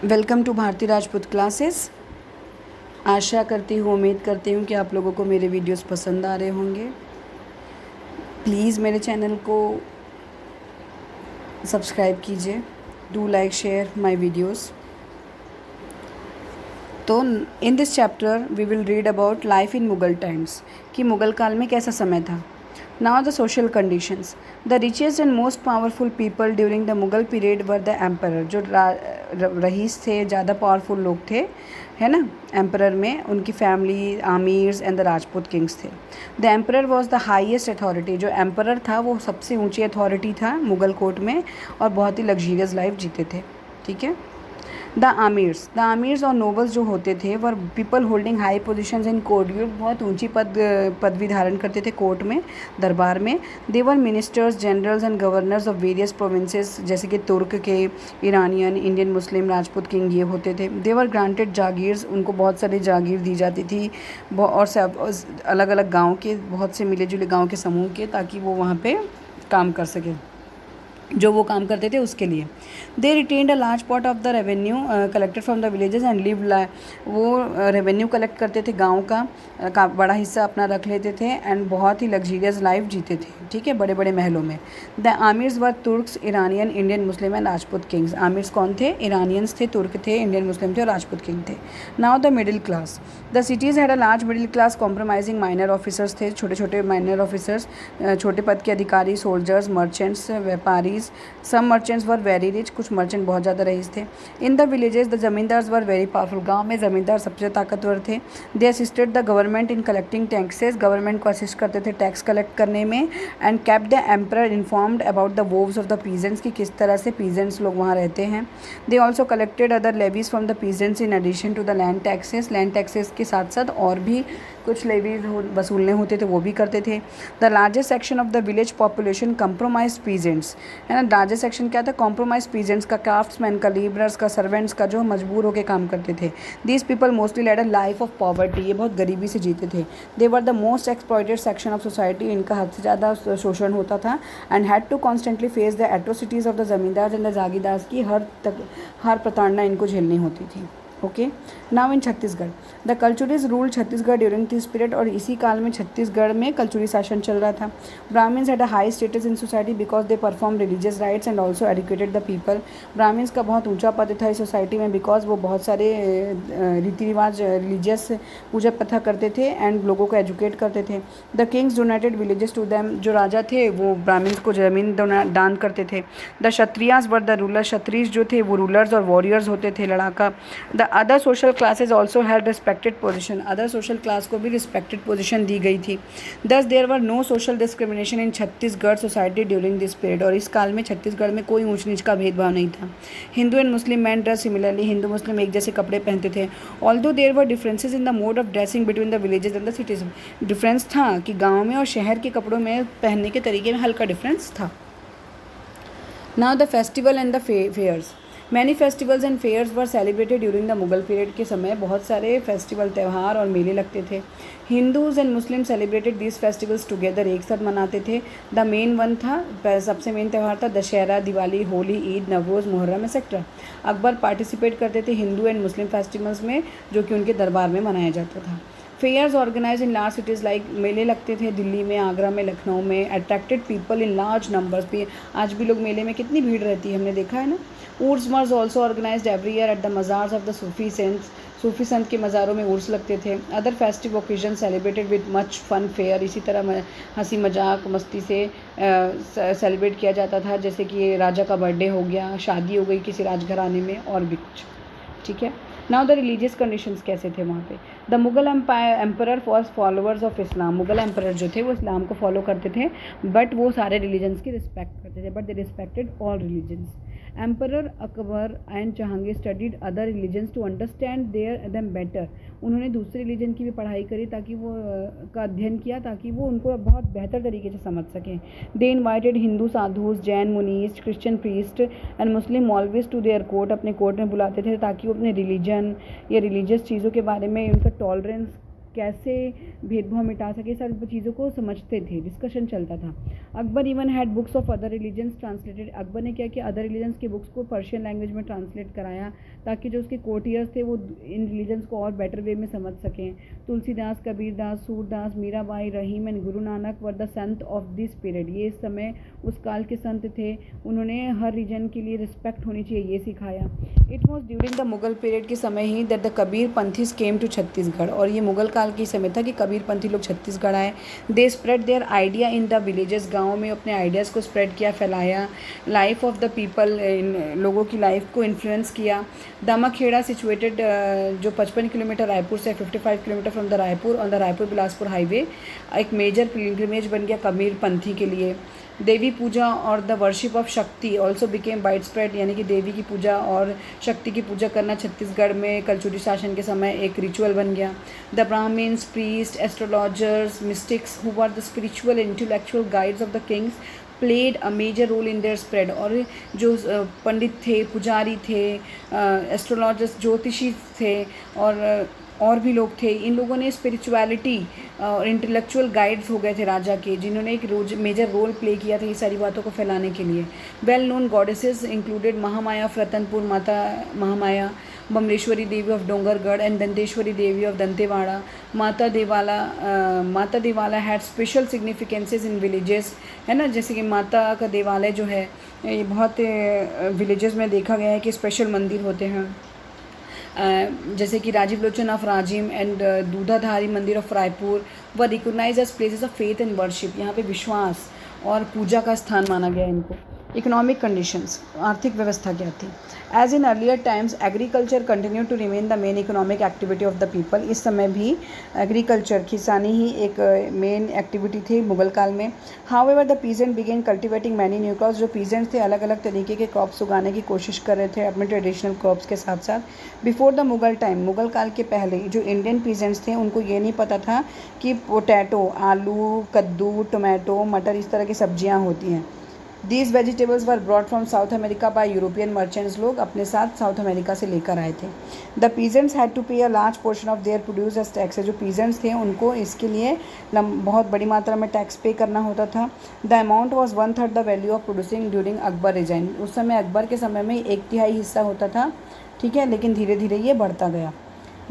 Welcome to Bharti Rajput classes. आशा करती हूँ, उम्मीद करती हूँ कि आप लोगों को मेरे वीडियोस पसंद आ रहे होंगे। प्लीज़ मेरे चैनल को सब्सक्राइब कीजिए। Do like share my videos. तो in this chapter we will read about life in Mughal times, कि मुग़ल काल में कैसा समय था। Now the social conditions. The richest and most powerful people during the Mughal period were the emperor. जो रईस थे, ज़्यादा पावरफुल लोग थे, है ना, एम्परर में उनकी family, amirs and the Rajput kings थे। The emperor was the highest authority. जो एम्परर था वो सबसे ऊंची अथॉरिटी था मुग़ल कोर्ट में, और बहुत ही लग्जीरियस लाइफ जीते थे। ठीक है। द आमिर्स और नोबल्स जो होते थे were people holding high positions in court. ये बहुत ऊंची पदवी धारण करते थे कोर्ट में, दरबार में। They were ministers, generals and governors of various provinces, जैसे कि तुर्क के, Iranian, Indian Muslim, Rajput king ये होते थे। दे वर ग्रांटेड जागीर्स, उनको बहुत सारी जागीर दी जाती थी, और सब अलग अलग गाँव के, बहुत से मिले जुले गाँव के समूह के, ताकि वो वहाँ पे काम कर सकें, जो वो काम करते थे उसके लिए। They retained a large part of the revenue collected from the villages and live. वो रेवेन्यू कलेक्ट करते थे गांव का बड़ा हिस्सा अपना रख लेते थे, एंड बहुत ही लग्जीरियस लाइफ जीते थे। ठीक है, बड़े बड़े महलों में। The amirs were Turks, Iranian, Indian Muslim and Rajput kings. Amirs कौन थे? ईरानियंस थे, तुर्क थे, इंडियन मुस्लिम थे और राजपूत किंग थे। Now the middle class. The cities had a large middle class compromising minor officers थे, छोटे छोटे माइनर ऑफिसर्स, छोटे पद के अधिकारी, सोल्जर्स, मर्चेंट्स, व्यापारी। Some merchants were very rich, कुछ मर्चेंट बहुत ज़्यादा रईस थे। In the villages the zamindars were very powerful. गांव में जमींदार सबसे ताकतवर थे। They assisted the government in collecting taxes. Government को असिस्ट करते थे टैक्स कलेक्ट करने में। And kept the emperor informed about the woes of the peasants, की किस तरह से पीजेंट्स लोग वहाँ रहते हैं। They also collected other levies from the peasants in addition to the land taxes. Land taxes के साथ साथ और भी कुछ लेवीज वसूलने होते थे, वो भी करते थे। The largest section of the village population compromise peasants, है ना। लार्जेस्ट सेक्शन क्या था? कॉम्प्रोमाइज पीजेंट्स का, क्राफ्ट्समैन का, लेबरर्स का, सर्वेंट्स का, जो मजबूर होकर काम करते थे। These people mostly led a life of poverty. ये बहुत गरीबी से जीते थे। They were the most exploited section of society. इनका हद से ज़्यादा शोषण होता था। And had to constantly face the atrocities of the zamindar and the jagirdar की हर प्रताड़ना इनको झेलनी होती थी। Okay. Now in Chhattisgarh, the Kalachuris rule Chhattisgarh during this period. और इसी काल में छत्तीसगढ़ में कल्चुरी शासन चल रहा था। Brahmins had a high status in society because they perform religious rites and also educated the people. Brahmins का बहुत ऊंचा पद था इस सोसाइटी में, बिकॉज वो बहुत सारे रीति रिवाज, रिलीजियस पूजा प्रथा करते थे एंड लोगों को एजुकेट करते थे। The kings donated villages to them. जो राजा थे वो ब्राह्मण्स को ज़मीन दान करते थे। The Kshatriyas were the ruler. Kshatriya जो थे वो रूलर्स और वॉरियर्स होते थे, लड़ाका। The other social classes also had respected position. Other social class को भी रिस्पेक्टेड पोजिशन दी गई थी। Thus there were no social discrimination in Chhattisgarh society during this period. और इस काल में छत्तीसगढ़ में कोई ऊंच नीच का भेदभाव नहीं था। Hindu and Muslim men dress similarly. Hindu Muslim एक जैसे कपड़े पहनते थे। Although there were differences in the mode of dressing between the villages and the cities. Difference था कि गाँव में और शहर के कपड़ों में पहनने के तरीके में हल्का डिफरेंस था। Now the festival and the fairs. Many festivals and fairs were celebrated during the Mughal period. के समय बहुत सारे फेस्टिवल, त्यौहार और मेले लगते थे। Hindus and Muslim celebrated these festivals together, एक साथ मनाते थे। द मेन वन था, सबसे मेन त्यौहार था दशहरा, दिवाली, होली, ईद, नवरोज़, मुहर्रम एक्सेट्रा। अकबर पार्टिसिपेट करते थे हिंदू एंड मुस्लिम फेस्टिवल्स में, जो कि उनके दरबार में मनाया जाता था। Fairs organise in large cities like, मेले लगते थे दिल्ली में, आगरा में, लखनऊ में। Attracted people in large numbers भी। आज भी लोग मेले में कितनी भीड़ रहती है, हमने देखा है ना। Urs was also organized every year at the mazars of the Sufi saints. Sufi संत के मज़ारों में उर्स लगते थे। Other festive occasion celebrated with much fun fair. इसी तरह हंसी मजाक मस्ती से सेलिब्रेट किया जाता था, जैसे कि राजा का बर्थडे हो गया, शादी हो गई किसी राजघराने में, और भी कुछ। ठीक है। नाउ द रिलीजियस कंडीशंस कैसे थे वहाँ पे। The Mughal emperor was followers of Islam. Mughal emperor जो थे वो इस्लाम को फॉलो करते थे, बट वो सारे रिलीजन्स की रिस्पेक्ट करते थे, but they respected all religions. Emperor Akbar and Jahangir studied other religions to understand them better. उन्होंने दूसरे रिलीजन की भी पढ़ाई करी, ताकि वो का अध्ययन किया, ताकि वो उनको बहुत बेहतर तरीके से समझ सकें। They invited Hindu sadhus, Jain munis, Christian priest and Muslim maulvis to their court. अपने कोर्ट में बुलाते थे, ताकि वो अपने रिलीजन या रिलीजियस चीज़ों के बारे में उनका टॉलरेंस कैसे भेदभाव मिटा सके, सारी चीज़ों को समझते थे, डिस्कशन चलता था। Akbar even had books of other religions translated. Akbar ने क्या किया, अदर रिलीजन्स की बुक्स को पर्शियन लैंग्वेज में ट्रांसलेट कराया ताकि जो उसके कोर्टियर्स थे वो इन रिलीजन्स को और बेटर वे में समझ सकें। तुलसीदास, कबीरदास, सूरदास, मीराबाई, रहीम and Guru Nanak were the Sant of this period. ये इस समय उस काल के संत थे, उन्होंने हर रीजन के लिए रिस्पेक्ट होनी चाहिए ये सिखाया। It was during the Mughal period के समय ही that the Kabir Panthis came to Chhattisgarh. और ये मुगल काल के समय था कि कबीर पंथी लोग छत्तीसगढ़ आए। They spread their idea in the villages. गाँव में अपने आइडियाज़ को स्प्रेड किया, फैलाया। लाइफ ऑफ द पीपल, इन लोगों की लाइफ को इन्फ्लुएंस किया। दामाखेड़ा सिचुएटेड, जो 55 किलोमीटर रायपुर से, 55 kilometre from the Raipur on the Raipur Bilaspur highway, एक मेजर पिलग्रिमेज बन गया कबीर पंथी के लिए। देवी पूजा और द वर्शिप ऑफ शक्ति ऑल्सो बिकेम वाइड स्प्रेड, यानी कि देवी की पूजा और शक्ति की पूजा करना छत्तीसगढ़ में कलचुरी शासन के समय एक रिचुअल बन गया। The Brahmins, priest, astrologers, mystics who were the spiritual intellectual guides of the kings played a major role in their spread. और जो पंडित थे, पुजारी थे, एस्ट्रोलॉजर्स, ज्योतिषी थे और भी लोग थे, इन लोगों ने स्पिरिचुअलिटी और इंटेलेक्चुअल गाइड्स हो गए थे राजा के, जिन्होंने एक मेजर रोल प्ले किया था ये सारी बातों को फैलाने के लिए। Well known goddesses included Mahamaya of Ratanpur, Mata Mahamaya, Bamleshwari Devi of Dongargarh and Danteshwari Devi of Dantewada. Mata Devala had special significances in villages, है ना, जैसे कि माता का देवालय जो है ये बहुत विलेजेस में देखा गया है कि स्पेशल मंदिर होते हैं, जैसे कि Rajiv Lochan of Rajim and Dudhadhari Mandir of Raipur were recognise as places of faith and worship. यहाँ पे विश्वास और पूजा का स्थान माना गया इनको। इकोनॉमिक कंडीशंस, आर्थिक व्यवस्था क्या थी। As in earlier times agriculture continue to remain the main economic activity of the people. इस समय भी एग्रीकल्चर, किसानी ही एक मेन एक्टिविटी थी मुगल काल में। However the peasant began cultivating many new crops. जो पीजेंट्स थे अलग अलग तरीके के क्रॉप्स उगाने की कोशिश कर रहे थे अपने ट्रेडिशनल क्रॉप्स के साथ साथ। Before the Mughal time, Mughal काल के पहले जो इंडियन पीजेंट्स थे उनको ये नहीं पता था कि पोटैटो, आलू, कद्दू, टोमेटो, मटर, इस तरह की सब्जियाँ होती हैं। These vegetables were brought from South America by European merchants। लोग अपने साथ साउथ अमेरिका से लेकर आए थे। The peasants had to pay a large portion of their produce as taxes। जो peasants थे उनको इसके लिए बहुत बड़ी मात्रा में टैक्स पे करना होता था। The amount was 1/3 the value of producing during Akbar regime। उस समय अकबर के समय में 1/3 हिस्सा होता था, ठीक है, लेकिन धीरे धीरे ये बढ़ता गया।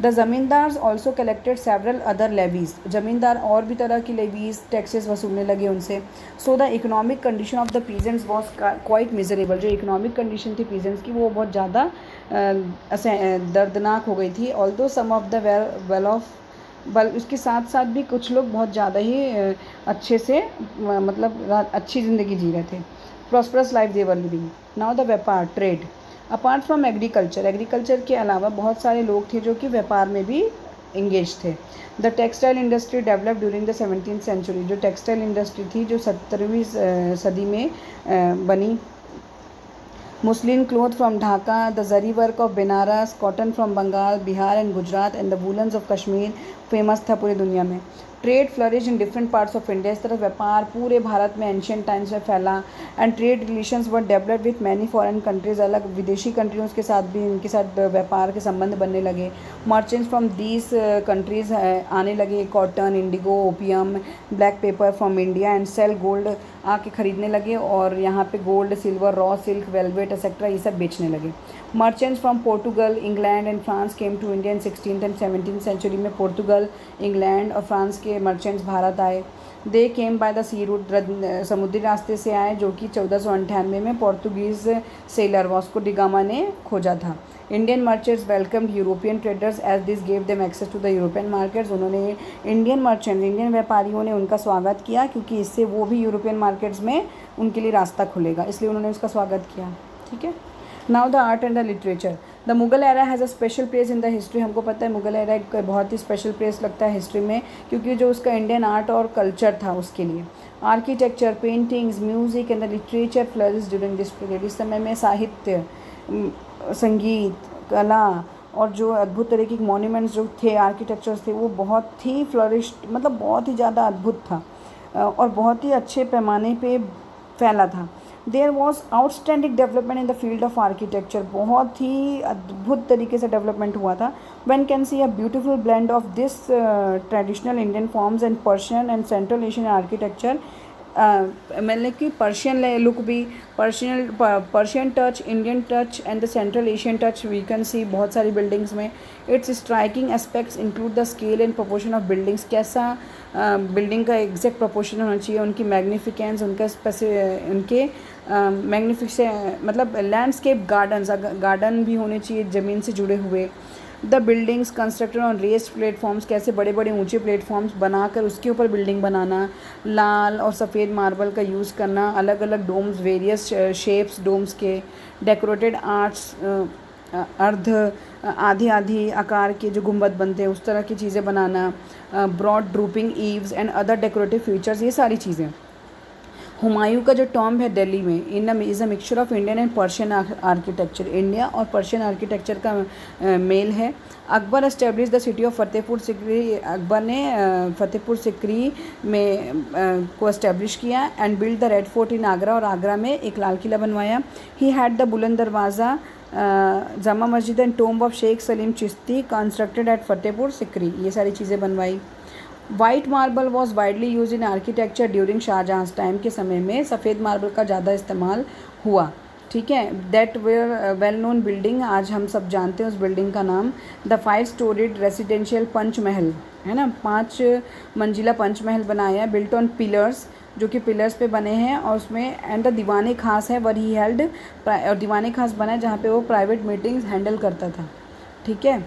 The zamindars also collected several other levies. ज़मींदार और भी तरह की लेवीज, टैक्सेस वसूलने लगे उनसे। So the economic condition of the peasants was quite miserable. जो इकोनॉमिक कंडीशन थी पीजेंट्स की वो बहुत ज़्यादा दर्दनाक हो गई थी। Although some of the well off, बल उसके साथ साथ भी कुछ लोग बहुत ज़्यादा ही अच्छे से मतलब अच्छी ज़िंदगी जी रहे थे। Prosperous life they were living. Now the व्यापार, ट्रेड। अपार्ट फ्रॉम एग्रीकल्चर के अलावा बहुत सारे लोग थे जो कि व्यापार में भी इंगेज थे। The textile industry develop during the 17th century. जो टेक्सटाइल इंडस्ट्री थी जो 17वीं सदी में बनी। Muslin cloth from Dhaka, the zari work of Banaras, cotton from Bengal, Bihar and Gujarat and the woollens of Kashmir famous था पूरी दुनिया में। Trade flourish in different parts of India. इस तरह व्यापार पूरे भारत में एंशियंट टाइम्स में फैला। And trade relations were developed with many foreign countries. अलग विदेशी कंट्रियों के साथ भी इनके साथ व्यापार के संबंध बनने लगे। मर्चेंट्स फ्रॉम दीज कंट्रीज आने लगे। Cotton, indigo, opium, black pepper from India and sell gold आके ख़रीदने लगे और यहाँ पे gold, silver, raw silk, velvet etcetera ये सब बेचने लगे। Merchants from Portugal, England and France came to India in 16th and 17th century में पोर्टुगल, इंग्लैंड और फ्रांस के मर्चेंट्स भारत आए। They came by the sea route, समुद्री रास्ते से आए, जो कि 1498 में Portuguese sailor Vasco D Gama ने खोजा था। Indian merchants welcomed European traders as this gave them access to the European markets. उन्होंने इंडियन व्यापारियों ने उनका स्वागत किया क्योंकि इससे वो भी यूरोपियन मार्केट्स में उनके लिए रास्ता खुलेगा, इसलिए उन्होंने उसका स्वागत किया, ठीक है। Now the art and the literature. The Mughal era has a special place in the history. हमको पता है मुगल एरा एक बहुत ही स्पेशल प्लेस लगता है हिस्ट्री में, क्योंकि जो उसका इंडियन आर्ट और कल्चर था उसके लिए। Architecture, paintings, music and the literature flourish during this period. इस समय में साहित्य, संगीत, कला और जो अद्भुत तरीके के मॉन्यूमेंट्स जो थे, आर्किटेक्चर्स थे, वो बहुत ही फ्लरिश, मतलब बहुत ही ज़्यादा अद्भुत था और बहुत ही अच्छे पैमाने पे फैला था। There was outstanding development in the field of architecture, बहुत ही अद्भुत तरीके से डेवलपमेंट हुआ था. One can see a beautiful blend of this traditional Indian forms and Persian and Central Asian architecture. मतलब कि पर्शियन लुक भी, Persian touch, Indian touch and the Central Asian touch we can see बहुत सारी buildings में. Its striking aspects include the scale and proportion of buildings, कैसा building का exact proportion होना चाहिए, उनकी मैग्निफिकेंस, उनके मैग्निफिकेंस मतलब लैंडस्केप गार्डन भी होने चाहिए ज़मीन से जुड़े हुए. The buildings constructed on raised platforms, कैसे बड़े बड़े ऊंचे प्लेटफॉर्म्स बनाकर उसके ऊपर बिल्डिंग बनाना. लाल और सफ़ेद मार्बल का यूज़ करना, अलग अलग डोम्स, वेरियस शेप्स डोम्स के, डेकोरेटेड आर्ट्स, आधी आधी आकार के जो गुंबद बनते हैं उस तरह की चीज़ें बनाना. Broad drooping eaves and other decorative features, ये सारी चीज़ें. हुमायूं का जो टॉम्ब है दिल्ली में is a mixture of Indian and Persian architecture, India और पर्शियन आर्किटेक्चर का मेल है. Akbar establish the city of Fatehpur Sikri, Akbar ने फतेहपुर सिकरी में को एस्टेब्लिश किया. And build the Red Fort in Agra, और आगरा में एक लाल किला बनवाया. He had the Buland Darwaza, Jama Masjid and tomb of Shaikh Salim Chishti constructed at Fatehpur Sikri, ये सारी चीज़ें बनवाई. White marble was widely use in architecture during Shah Jahan time, के समय में सफ़ेद मार्बल का ज़्यादा इस्तेमाल हुआ. ठीक है. That were well known building, आज हम सब जानते हैं उस बिल्डिंग का नाम, द 5 स्टोरीड रेसिडेंशियल पंचमहल, है ना, 5 मंजिला पंचमहल बनाया है. बिल्ट ऑन पिलर्स, जो कि पिलर्स पे बने हैं, और उसमें एंड द दीवाने खास है वर ही हेल्ड, और दीवाने खास बना है जहाँ पे वो प्राइवेट मीटिंग्स हैंडल करता था. ठीक है.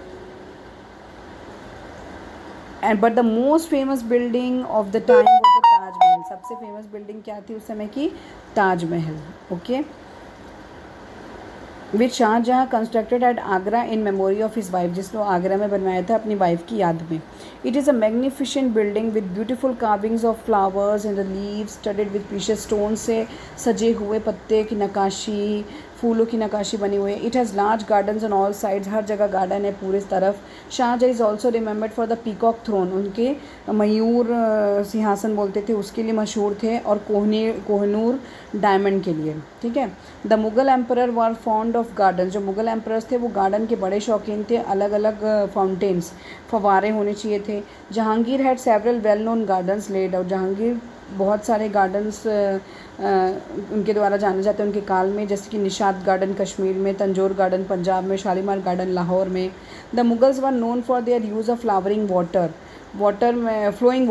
And but the most famous building of the time was the Taj Mahal, सबसे फेमस बिल्डिंग क्या थी उस समय की, Taj Mahal. Okay. Which Shah Jahan constructed at Agra in memory of his wife, जिसको आगरा में बनवाया था अपनी वाइफ की याद में. It is a magnificent building with beautiful carvings of flowers and the leaves studded with precious stone, से सजे हुए पत्ते की नक्काशी, फूलों की नक्काशी बनी हुई है. It has large gardens on all sides, हर जगह गार्डन है पूरे तरफ. Shah Jahan is also remembered for the peacock throne, उनके मयूर सिंहासन बोलते थे उसके लिए मशहूर थे, और कोहनूर डायमंड के लिए. ठीक है. The Mughal emperor were fond of garden, जो मुगल एम्परर्स थे वो गार्डन के बड़े शौकीन थे, अलग अलग फाउंटेन्स, फवारे होने चाहिए थे. Jahangir had several well known gardens laid out, Jahangir बहुत सारे गार्डन्स उनके द्वारा जाने जाते हैं उनके काल में, जैसे कि निशात गार्डन कश्मीर में, तंजौर गार्डन पंजाब में, शालीमार गार्डन लाहौर में. The Mughals were known for their use of flowering water में फ्लोइंग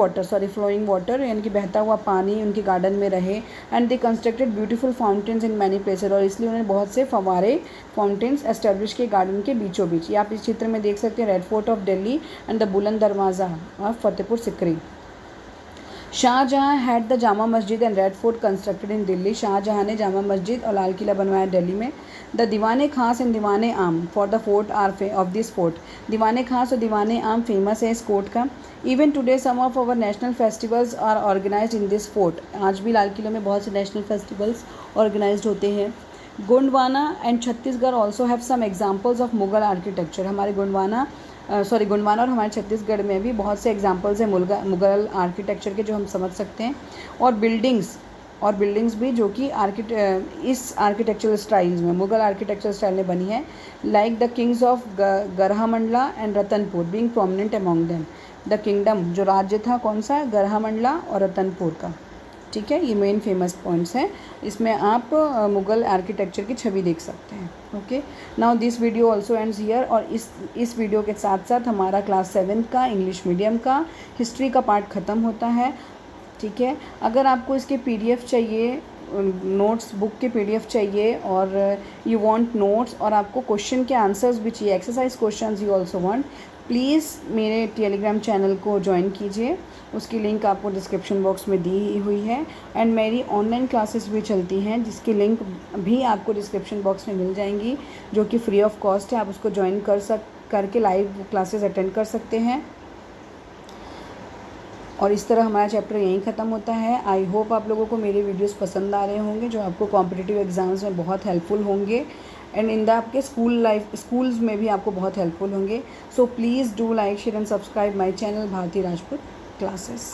वाटर यानी कि बहता हुआ पानी उनके गार्डन में रहे. And they constructed beautiful fountains in many places, और इसलिए उन्होंने बहुत से फवारे फाउंटेन्स एस्टेब्लिश किए गार्डन के बीचों बीच. ये आप इस चित्र में देख सकते हैं, Red Fort of Delhi and the Buland Darwaza of Fatehpur Sikri. Shah Jahan had the Jama Masjid and Red Fort constructed in Delhi, Shah Jahan ने जामा मस्जिद और लाल किला बनवाया दिल्ली में. द दीवाने खास and Diwane Aam for the fort are of this fort, Diwane Khas और दीवाने आम फेमस है इस कोर्ट का. Even today some of our national festivals are organised in this fort, आज भी लाल किले में बहुत से नेशनल फेस्टिवल्स ऑर्गेनाइज्ड होते हैं. Gondwana and Chhattisgarh also have some examples of Mughal architecture, हमारे गोंडवाना और हमारे छत्तीसगढ़ में भी बहुत से एग्जांपल्स हैं मुगल आर्किटेक्चर के जो हम समझ सकते हैं. और बिल्डिंग्स भी जो कि इस आर्किटेक्चरल स्टाइल्स में मुगल आर्किटेक्चरल स्टाइल में बनी है, like the kings of Garhamandla and Ratanpur being prominent among them. The kingdom जो राज्य था कौन सा, गरहामंडला और रतनपुर का. ठीक है. ये मेन फेमस पॉइंट्स हैं, इसमें आप मुगल आर्किटेक्चर की छवि देख सकते हैं. Okay. Now this video also ends here, और इस वीडियो के साथ साथ हमारा क्लास 7 का इंग्लिश मीडियम का हिस्ट्री का पार्ट ख़त्म होता है. ठीक है. अगर आपको इसके PDF चाहिए, नोट्स बुक के PDF चाहिए, और यू वांट नोट्स, और आपको क्वेश्चन के आंसर्स भी चाहिए, exercise questions you also want, please मेरे टेलीग्राम चैनल को ज्वाइन कीजिए, उसकी लिंक आपको डिस्क्रिप्शन बॉक्स में दी हुई है. एंड मेरी ऑनलाइन क्लासेस भी चलती हैं जिसकी लिंक भी आपको डिस्क्रिप्शन बॉक्स में मिल जाएंगी, जो कि फ्री ऑफ कॉस्ट है. आप उसको ज्वाइन करके लाइव क्लासेस अटेंड कर सकते हैं. और इस तरह हमारा चैप्टर यहीं ख़त्म होता है. आई होप आप लोगों को मेरे वीडियोस पसंद आ रहे होंगे, जो आपको कॉम्पिटिटिव एग्ज़ाम्स में बहुत हेल्पफुल होंगे, एंड इन द आपके स्कूल्स में भी आपको बहुत हेल्पफुल होंगे. So please do like, share and subscribe my channel Bharti Rajput classes.